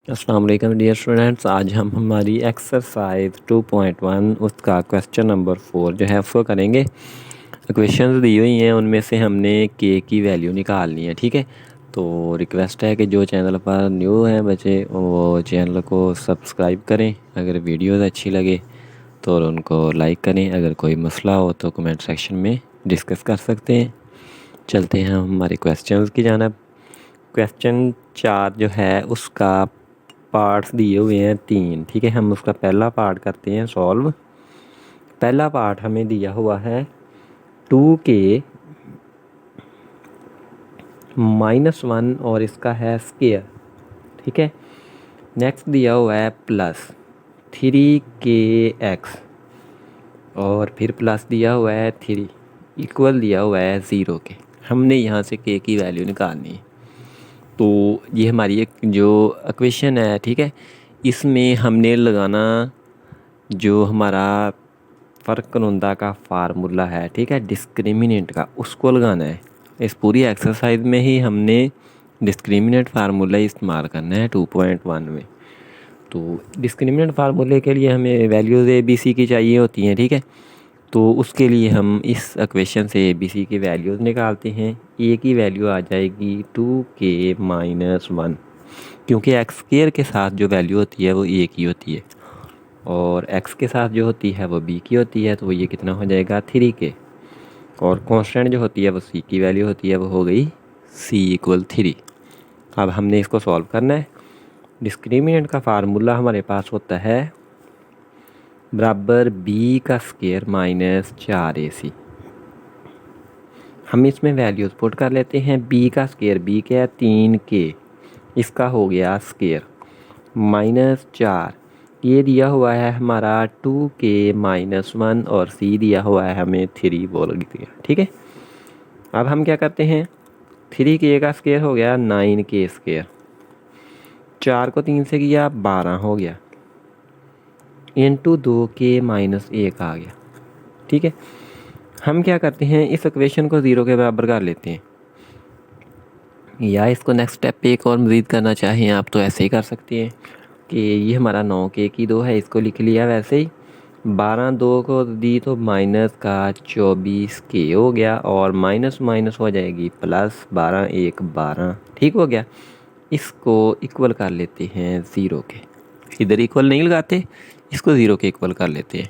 अस्सलाम वालेकुम dear students. आज हम हमारी एक्सरसाइज 2.1 उसका क्वेश्चन नंबर 4 जो है उसको करेंगे। इक्वेशंस दी हुई हैं, उनमें से हमने के की वैल्यू निकालनी है। ठीक है, तो रिक्वेस्ट है कि जो चैनल पर न्यू हैं बच्चे वो चैनल को सब्सक्राइब करें। अगर वीडियोस अच्छी लगे तो उनको लाइक करें। अगर कोई मसला हो तो कमेंट सेक्शन में डिस्कस कर सकते हैं। चलते हैं हमारे क्वेश्चंस की जानब। क्वेश्चन 4 जो है उसका पार्ट्स दिए हुए हैं 3। ठीक है, हम उसका पहला पार्ट करते हैं सॉल्व। पहला पार्ट हमें दिया हुआ है 2k -1 और इसका है स्केयर। ठीक है, नेक्स्ट दिया हुआ है प्लस 3kx और फिर प्लस दिया हुआ है 3 इक्वल दिया हुआ है 0 के। हमने यहाँ से k की वैल्यू निकालनी है। तो ये हमारी एक जो इक्वेशन है, ठीक है, इसमें हमने लगाना जो हमारा फ़र्क का फार्मूला है, ठीक है, डिस्क्रिमिनेंट का, उसको लगाना है। इस पूरी एक्सरसाइज में ही हमने डिस्क्रिमिनेंट फार्मूला इस्तेमाल करना है 2.1 में। तो डिस्क्रिमिनेंट फार्मूले के लिए हमें वैल्यूज़ ए बी सी की चाहिए होती हैं। ठीक है, तो उसके लिए हम इस इक्वेशन से ए बी सी की वैल्यूज़ निकालते हैं। ए की वैल्यू आ जाएगी 2k -1, क्योंकि एक्स स्क्वायर के साथ जो वैल्यू होती है वो ए की होती है और एक्स के साथ जो होती है वो बी की होती है। तो ये कितना हो जाएगा 3k, और कांस्टेंट जो होती है वो सी की वैल्यू होती है, वो हो गई सी इक्वल 3। अब हमने इसको सॉल्व करना है। डिस्क्रिमिनेंट का फार्मूला हमारे पास होता है बराबर बी का स्क्वायर -4ac। हम इसमें वैल्यूज पुट कर लेते हैं। बी का स्क्वायर, बी क्या है 3k, इसका हो गया स्क्वायर -4, ये दिया हुआ है हमारा 2k -1 और सी दिया हुआ है हमें 3 बोल दिया। ठीक है, अब हम क्या करते हैं, 3k का स्क्वायर हो गया 9k स्क्वायर, 4 को 3 से किया 12 हो गया, इंटू 2k -1 आ गया। ठीक है, हम क्या करते हैं, इस इक्वेशन को 0 के बराबर कर लेते हैं, या इसको नेक्स्ट स्टेप पे एक और मज़ीद करना चाहें आप तो ऐसे ही कर सकते हैं कि ये हमारा 9k की 2 है, इसको लिख लिया वैसे ही, 12 2 को दी तो माइनस का 24k हो गया, और माइनस माइनस हो जाएगी प्लस, 12 1 12। ठीक हो गया, इसको इक्वल कर लेते हैं 0 के। इधर इक्वल नहीं लगाते, इसको 0 के इक्वल कर लेते हैं।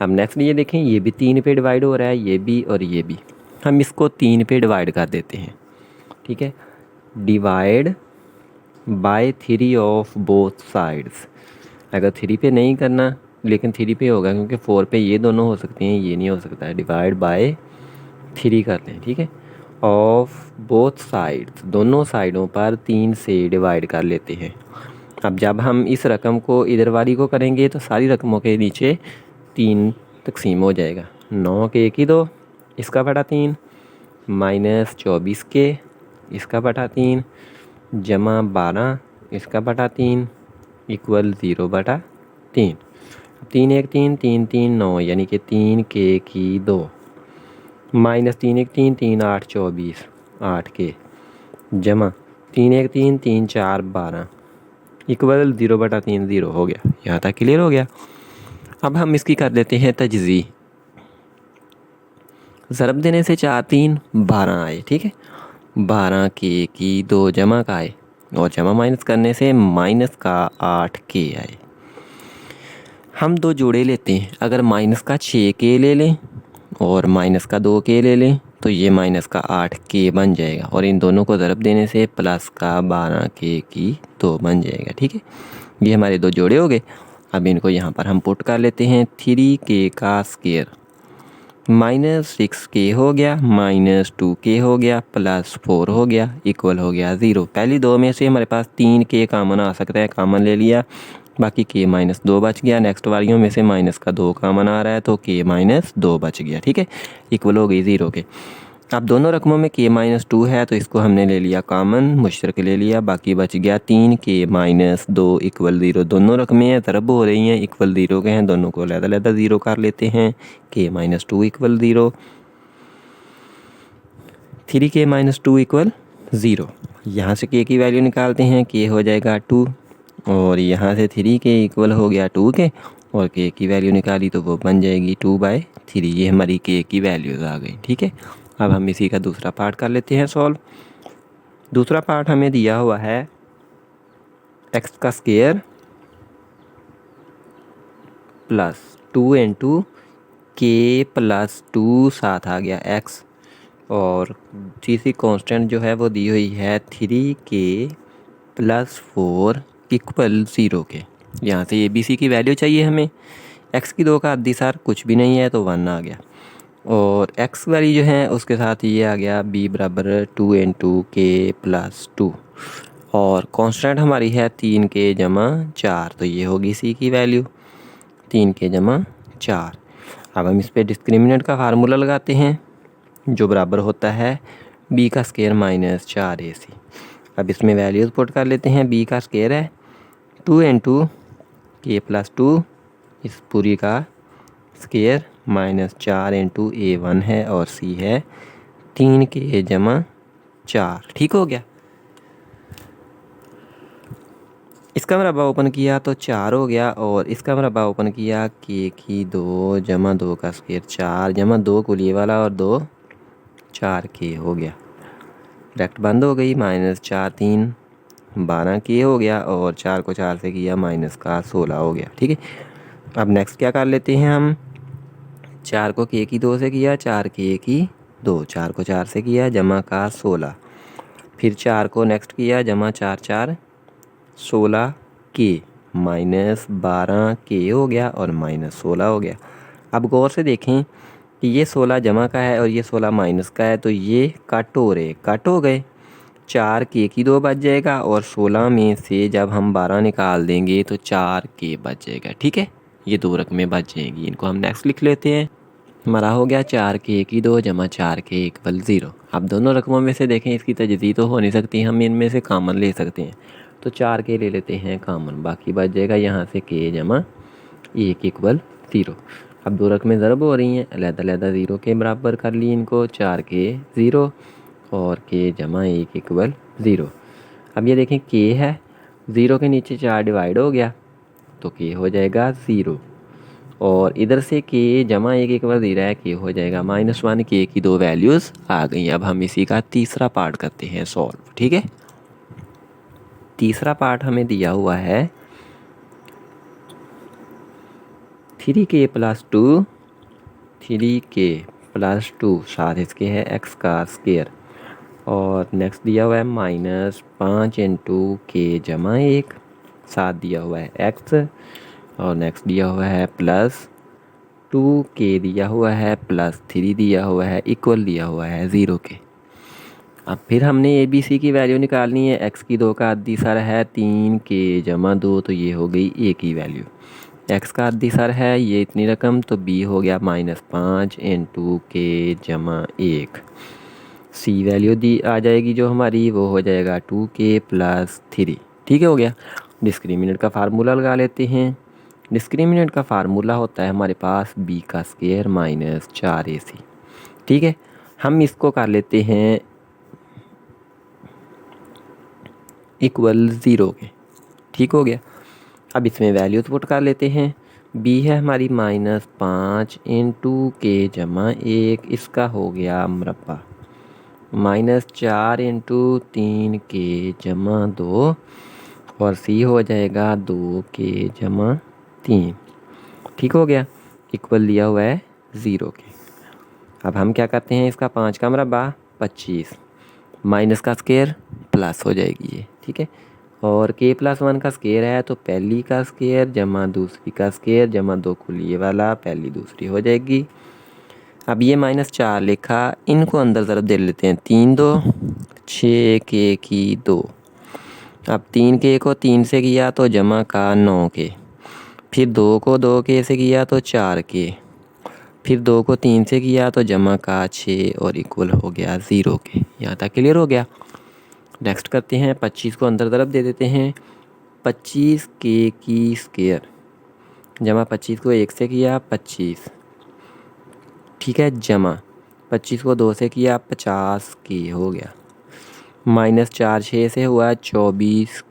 अब नेक्स्ट ये देखें, ये भी 3 पे डिवाइड हो रहा है, ये भी और ये भी, हम इसको 3 पे डिवाइड कर देते हैं। ठीक है, divide by 3 of both sides. अगर 3 पे नहीं करना लेकिन 3 पे होगा, क्योंकि 4 पे ये दोनों हो सकते हैं, ये नहीं हो सकता है। डिवाइड बाय 3 करते हैं। ठीक है, ऑफ बोथ साइड्स, दोनों साइडों पर 3 से डिवाइड कर लेते हैं। अब जब हम इस रकम को इधर वाली को करेंगे तो सारी रकमों के नीचे 3 तकसीम हो जाएगा। 9k की 2, इसका बटा 3, -24k, इसका बटा 3, जमा 12, इसका बटा 3, इक्वल 0 बटा 3। 3 1 3 3 3 9, यानी कि 3k की 2, -3 1 3 3 8 24 8k, जमा 3 1 3 3 4 12, इक्वल 0 बटा 3 0 हो गया। यहाँ तक क्लियर हो गया। अब हम इसकी कर देते हैं तजज़ी। ज़रब देने से 4 3 12 आए। ठीक है, 12k की 2 जमा का आए, और जमा माइनस करने से माइनस का 8k आए। हम दो जोड़े लेते हैं, अगर माइनस का 6k ले लें और माइनस का 2k ले लें तो ये माइनस का 8k बन जाएगा, और इन दोनों को ज़रब देने से प्लस का 12k की 2 बन जाएगा। ठीक है, ये हमारे दो जोड़े हो गए। अब इनको यहाँ पर हम पुट कर लेते हैं। 3k का स्क्वायर -6k हो गया, -2k हो गया, +4 हो गया, इक्वल हो गया 0। पहली दो में से हमारे पास 3k कामन आ सकता है, कामन ले लिया, बाकी k -2 बच गया। नेक्स्ट वालियों में से माइनस का 2 कामन आ रहा है तो k -2 बच गया। ठीक है, इक्वल हो गई 0 के। अब दोनों रकमों में k -2 है तो इसको हमने ले लिया कामन, मुश्तरक ले लिया, बाकी बच गया 3k -2 इक्वल 0। दोनों रकमें हैं, ज़रब हो रही हैं, इक्वल 0 के हैं, दोनों को अलग-अलग 0 कर लेते हैं। k -2 equal 0, 3k -2 equal 0। यहाँ से k की वैल्यू निकालते हैं, k हो जाएगा 2, और यहाँ से 3 के इक्वल हो गया 2 के, और के की वैल्यू निकाली तो वो बन जाएगी 2/3। ये हमारी के की वैल्यूज़ आ गई। ठीक है, अब हम इसी का दूसरा पार्ट कर लेते हैं सॉल्व। दूसरा पार्ट हमें दिया हुआ है एक्स का स्क्वायर प्लस 2 इंटू के प्लस 2, साथ आ गया एक्स, और तीसरी कांस्टेंट जो है वो दी हुई है 3 के प्लस 4 इक्वल 0 के। यहाँ से ए बी सी की वैल्यू चाहिए हमें। एक्स की 2 का आधी सार कुछ भी नहीं है तो 1 आ गया, और एक्स वाली जो है उसके साथ ये आ गया बी बराबर 2 इंटू के प्लस 2, और कांस्टेंट हमारी है 3 के जमा 4, तो ये होगी सी की वैल्यू 3 के जमा 4। अब हम इस पर डिस्क्रिमिनेंट का फार्मूला लगाते हैं जो बराबर होता है बी का स्क्वायर माइनस 4ac। अब इसमें वैल्यूज़ पुट कर लेते हैं। बी का स्क्वायर है 2 इंटू के प्लस 2, इस पूरी का स्क्वायर माइनस 4 इंटू A1 है, और सी है 3 के जमा 4। ठीक हो गया। इसका मरबा ओपन किया तो 4 हो गया, और इसका मरबा ओपन किया के की 2 जमा 2 का स्क्वायर 4 जमा 2 कुलिए वाला, और 2 4 के हो गया। ब्रैकेट बंद हो गई, माइनस 4 3 12 के हो गया, और 4 को 4 से किया माइनस का 16 हो गया। ठीक है, अब नेक्स्ट क्या कर लेते हैं हम। 4 को के की 2 से किया, 4 के की 2, 4 को 4 से किया जमा का 16, फिर 4 को नेक्स्ट किया जमा 4 4 16 के माइनस 12 के हो गया, और माइनस 16 हो गया। अब गौर से देखें कि ये 16 जमा का है और ये 16 माइनस का है, तो ये कट हो रहे, कट हो गए। 4 के की 2 बच जाएगा, और 16 में से जब हम 12 निकाल देंगे तो 4 के बच जाएगा। ठीक है, ये 2 रकमें बच जाएंगी। इनको हम नेक्स्ट लिख लेते हैं। हमारा हो गया 4 के की 2 जमा 4 के इक्वल 0। अब दोनों रकमों में से देखें इसकी तजदीद तो हो नहीं सकती, हम इनमें से कामन ले सकते हैं, तो 4 के ले लेते हैं कामन, बाकी बच जाएगा यहाँ से के जमा 1 इक्वल 0। अब 2 रकमें ज़रब हो रही हैं, अलग-अलग 0 के बराबर कर लिए इनको, 4 के 0 और के जमा 1 इक्वल 0। अब ये देखें के है, 0 के नीचे 4 डिवाइड हो गया तो के हो जाएगा 0, और इधर से के जमा 1 इक्वल 0 है, के हो जाएगा -1। के की 2 वैल्यूज़ आ गई। अब हम इसी का तीसरा पार्ट करते हैं सॉल्व। ठीक है, तीसरा पार्ट हमें दिया हुआ है 3k प्लस 2, 3k प्लस 2, साथ इसके है एक्स का स्क्वायर, और नेक्स्ट दिया हुआ है -5 इंटू के जमा 1, साथ दिया हुआ है एक्स, और नेक्स्ट दिया हुआ है प्लस 2k दिया हुआ है, प्लस 3 दिया हुआ है, इक्वल दिया हुआ है 0 के। अब फिर हमने ए बी सी की वैल्यू निकालनी है। एक्स की 2 का आधी सर है 3k जमा 2, तो ये हो गई ए की वैल्यू। एक्स का आधी सर है ये इतनी रकम, तो बी हो गया -5 इंटू के जमा 1। सी वैल्यू दी आ जाएगी जो हमारी, वो हो जाएगा 2k प्लस 3। ठीक है, हो गया। डिस्क्रिमिनेंट का फार्मूला लगा लेते हैं। डिस्क्रिमिनेंट का फार्मूला होता है हमारे पास बी का स्क्वायर माइनस 4ac। ठीक है, हम इसको कर लेते हैं इक्वल 0 के। ठीक हो गया। अब इसमें वैल्यूज पुट कर लेते हैं। बी है हमारी -5 इंटू के जमा 1, इसका हो गया मरबा, -4 इंटू 3k जमा 2, और सी हो जाएगा 2k जमा 3। ठीक हो गया, इक्वल दिया हुआ है 0 के। अब हम क्या करते हैं, इसका 5 का मरबा 25, माइनस का स्क्वायर प्लस हो जाएगी ये। ठीक है, और k प्लस 1 का स्क्वायर है, तो पहली का स्क्वायर जमा दूसरी का स्क्वायर जमा 2 कुलिए वाला, पहली दूसरी हो जाएगी। अब ये -4 लिखा, इनको अंदर ज़रब दे लेते हैं, 3 2 6k की 2। अब 3k को 3 से किया तो जमा का 9k, फिर 2 को 2k से किया तो 4k, फिर 2 को 3 से किया तो जमा का 6, और इक्वल हो गया 0 के। यहाँ तक क्लियर हो गया। नेक्स्ट करते हैं, 25 को अंदर ज़रब दे देते हैं, 25k की स्क्वायर जमा 25 को 1 से किया 25, ठीक है, जमा 25 को 2 से किया 50k हो गया, -4 6 से हुआ 24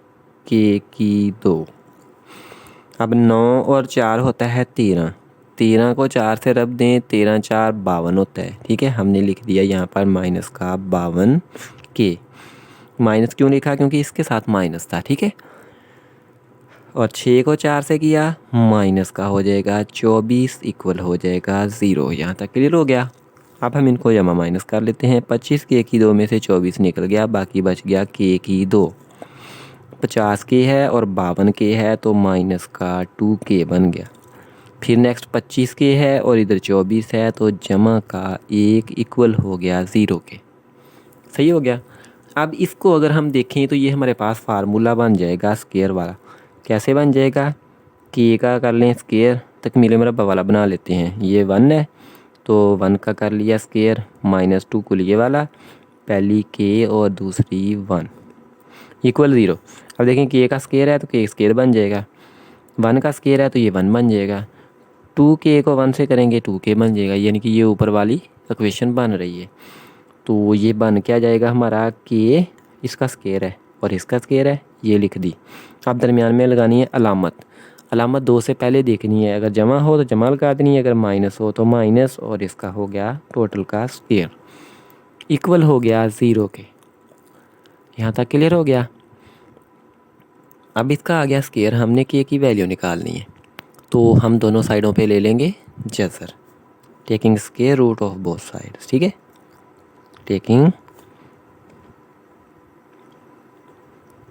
के की 2। अब 9 और 4 होता है 13। 13 को 4 से रब दें, 13 4 52 होता है। ठीक है, हमने लिख दिया यहाँ पर माइनस का 52 के। माइनस क्यों लिखा? क्योंकि इसके साथ माइनस था। ठीक है, और 6 को 4 से किया, माइनस का हो जाएगा 24 इक्वल हो जाएगा 0। यहाँ तक क्लियर हो गया। अब हम इनको जमा माइनस कर लेते हैं। 25 के की 2 में से 24 निकल गया, बाकी बच गया के की 2। 50 के है और 52 के है, तो माइनस का 2 के बन गया। फिर नेक्स्ट 25 के है और इधर 24 है, तो जमा का 1 इक्वल हो गया 0 के। सही हो गया। अब इसको अगर हम देखें तो ये हमारे पास फार्मूला बन जाएगा स्क्वायर वाला। कैसे बन जाएगा? के का कर लें स्क्वायर, तकमील मुरब्बा वाला बना लेते हैं। ये 1 है तो 1 का कर लिया स्क्वायर, -2 कुल ये वाला, पहली के और दूसरी 1 इक्वल 0। अब देखें के का स्क्वायर है तो के स्क्वायर बन जाएगा, 1 का स्क्वायर है तो ये 1 बन जाएगा, 2 के को 1 से करेंगे 2 के बन जाएगा, यानी कि ये ऊपर वाली इक्वेशन बन रही है। तो ये बन क्या जाएगा हमारा? के इसका स्क्वायर है और इसका स्क्वायर है, ये लिख दी। अब दरमियान में लगानी है अलामत। अलामत 2 से पहले देखनी है, अगर जमा हो तो जमा लगा देनी है, अगर माइनस हो तो माइनस, और इसका हो गया टोटल का स्क्वायर इक्वल हो गया 0 के। यहाँ तक क्लियर हो गया। अब इसका आ गया स्क्वायर, हमने के की वैल्यू निकालनी है, तो हम दोनों साइडों पे ले लेंगे जज़र, taking square root of both sides. ठीक है, taking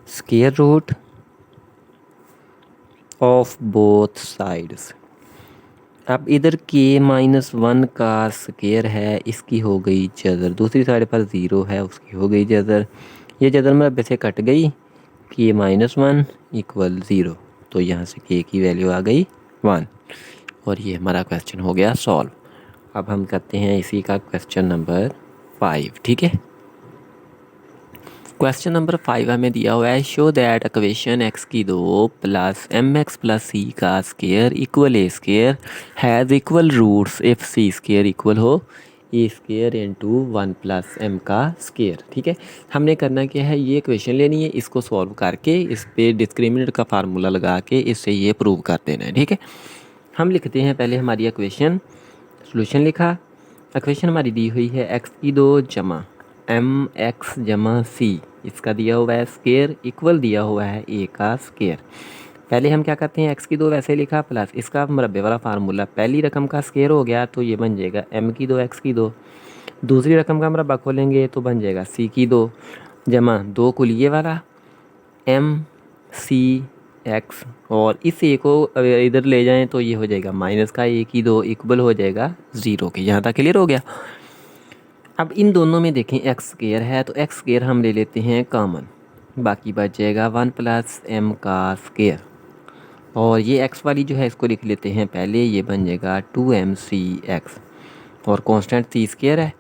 square root of both sides. अब इधर के -1 का स्क्वायर है, इसकी हो गई जज़र, दूसरी साइड पर 0 है उसकी हो गई जज़र। ये जज़र मुरब्बे से कट गई, के -1 इक्वल 0, तो यहाँ से के की वैल्यू आ गई 1, और ये हमारा क्वेश्चन हो गया सॉल्व। अब हम करते हैं इसी का क्वेश्चन नंबर 5। ठीक है, क्वेश्चन नंबर 5 हमें दिया हुआ है, शो दैट इक्वेशन x की 2 प्लस mx प्लस c का square equal a square has equal roots if c square equal हो a square into 1 plus m का स्क्वायर। ठीक है, हमने करना क्या है, ये इक्वेशन लेनी है, इसको सॉल्व करके इस पे डिस्क्रिमिनेंट का फार्मूला लगा के इससे ये प्रूव कर देना है। ठीक है, हम लिखते हैं पहले हमारी इक्वेशन, सोल्यूशन लिखा। इक्वेशन हमारी दी हुई है x की 2 जमा mx जमा c, इसका दिया हुआ है स्क्वायर इक्वल दिया हुआ है a का स्क्वायर। पहले हम क्या करते हैं, x की 2 वैसे लिखा प्लस इसका मुरब्बे वाला फार्मूला, पहली रकम का स्क्वायर हो गया तो ये बन जाएगा m की 2 x की 2, दूसरी रकम का मुरब्बा खोलेंगे तो बन जाएगा c की 2 जमा 2 कुल ये वाला m c x, और इस a को इधर ले जाएं तो ये हो जाएगा माइनस का a की 2 इक्वल हो जाएगा 0 के। यहाँ तक क्लियर हो गया। अब इन दोनों में देखें एक्स स्क्वायर है तो एक्स स्क्वायर हम ले लेते हैं कॉमन, बाकी बच जाएगा 1 प्लस m का स्क्वायर, और ये x वाली जो है इसको लिख लेते हैं पहले, ये बन जाएगा 2mcx, और कांस्टेंट c स्क्वायर है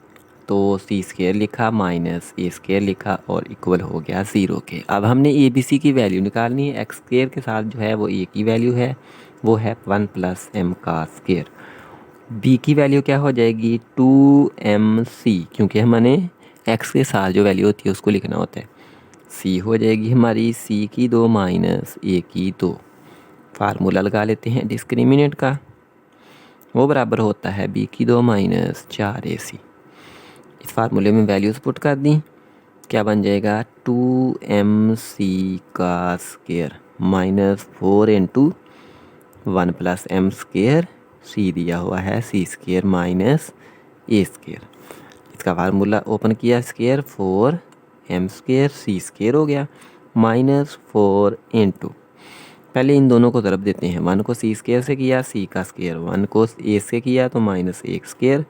तो c स्क्वायर लिखा माइनस a स्क्वायर लिखा और इक्वल हो गया 0 के। अब हमने a b c की वैल्यू निकालनी है, x स्क्वायर के साथ जो है वो a की वैल्यू है, वो है 1 प्लस m का स्क्वायर। b की वैल्यू क्या हो जाएगी 2mc, क्योंकि हमने x के साथ जो वैल्यू होती है उसको लिखना होता है। c हो जाएगी हमारी c की 2 माइनस a की 2, फार्मूला लगा लेते हैं डिस्क्रिमिनेंट का, वो बराबर होता है b की 2 माइनस 4ac। इस फार्मूले में वैल्यूज़ पुट कर दी, क्या बन जाएगा 2mc का square minus 4 into 1 plus m square, c दिया हुआ है c square minus a square. इसका फार्मूला ओपन किया, square 4m square c square हो गया माइनस 4 इंटू, पहले इन दोनों को ज़रब देते हैं, 1 को c स्क्वायर से किया, c का स्क्वायर 1 को a से किया तो माइनस एक स्क्वायर,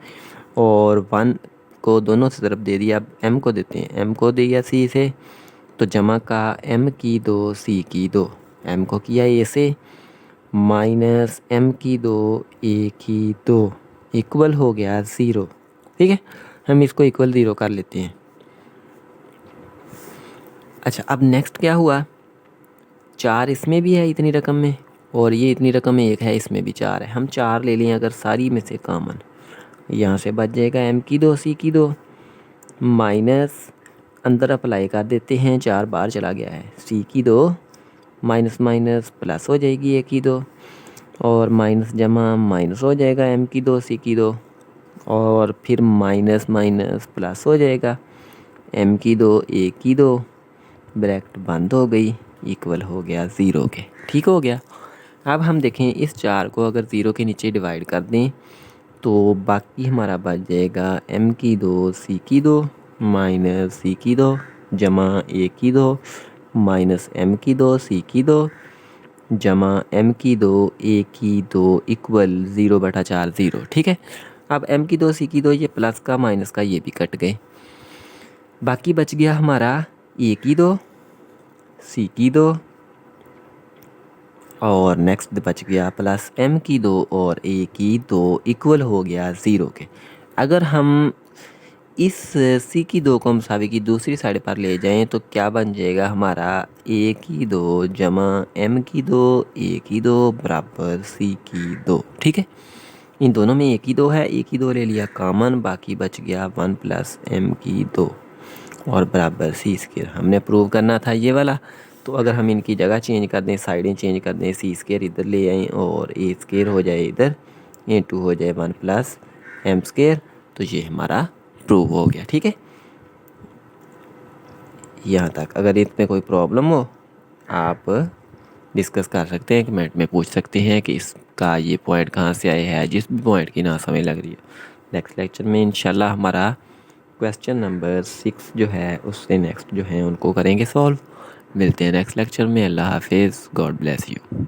और 1 को दोनों से ज़रब दे दिया, अब m को देते हैं, m को दिया c से तो जमा का m की 2 c की 2, m को किया a से माइनस m की 2 a की 2 इक्वल हो गया 0। ठीक है, हम इसको इक्वल 0 कर लेते हैं। अच्छा, अब नेक्स्ट क्या हुआ, 4 इसमें भी है इतनी रकम में, और ये इतनी रकम में एक है इसमें भी 4 है, हम 4 ले लें अगर सारी में से कॉमन, यहाँ से बच जाएगा m की 2 c की 2 माइनस अंदर अप्लाई कर देते हैं, 4 बाहर चला गया है, c की 2 माइनस माइनस प्लस हो जाएगी ए की 2, और माइनस जमा माइनस हो जाएगा एम की 2 सी की 2, और फिर माइनस माइनस प्लस हो जाएगा एम की 2 ए की 2, ब्रैकेट बंद हो गई, इक्वल हो गया 0 के। ठीक हो गया। अब हम देखें इस 4 को अगर 0 के नीचे डिवाइड कर दें तो बाकी हमारा बच जाएगा एम की 2 सी की 2 माइनस सी की 2 जमा ए की 2 माइनस एम की 2 सी की 2 जमा एम की 2 ए की 2 इक्वल 0/4 0। ठीक है। अब एम की 2 सी की 2 ये प्लस का माइनस का ये भी कट गए, बाकी बच गया हमारा ए की 2 सी की 2 और नेक्स्ट बच गया प्लस एम की 2 और ए की 2 इक्वल हो गया 0 के। अगर हम इस सी की 2 को मसावी की दूसरी साइड पर ले जाएं तो क्या बन जाएगा हमारा ए की 2 जमा एम की 2 ए की 2 बराबर सी की 2। ठीक है। इन दोनों में ए की 2 है, ए की 2 ले लिया कॉमन, बाकी बच गया 1 प्लस एम की 2 और बराबर सी स्क्वायर। हमने प्रूव करना था ये वाला, तो अगर हम इनकी जगह चेंज कर दें, साइडें चेंज कर दें, सी स्क्वायर इधर ले आएँ और ए स्क्वायर हो जाए इधर, ये 2 हो जाए 1 प्लस एम स्क्वायर, तो ये हमारा प्रूव हो गया। ठीक है। यहाँ तक अगर इसमें कोई प्रॉब्लम हो आप डिस्कस कर सकते हैं, कमेंट में पूछ सकते हैं कि इसका ये पॉइंट कहाँ से आया है, जिस भी पॉइंट की ना समझ लग रही है। नेक्स्ट लेक्चर में इंशाल्लाह हमारा क्वेश्चन नंबर 6 जो है उससे नेक्स्ट जो है उनको करेंगे सॉल्व। मिलते हैं नेक्स्ट लेक्चर में। अल्लाह हाफिज़, गॉड ब्लेस यू।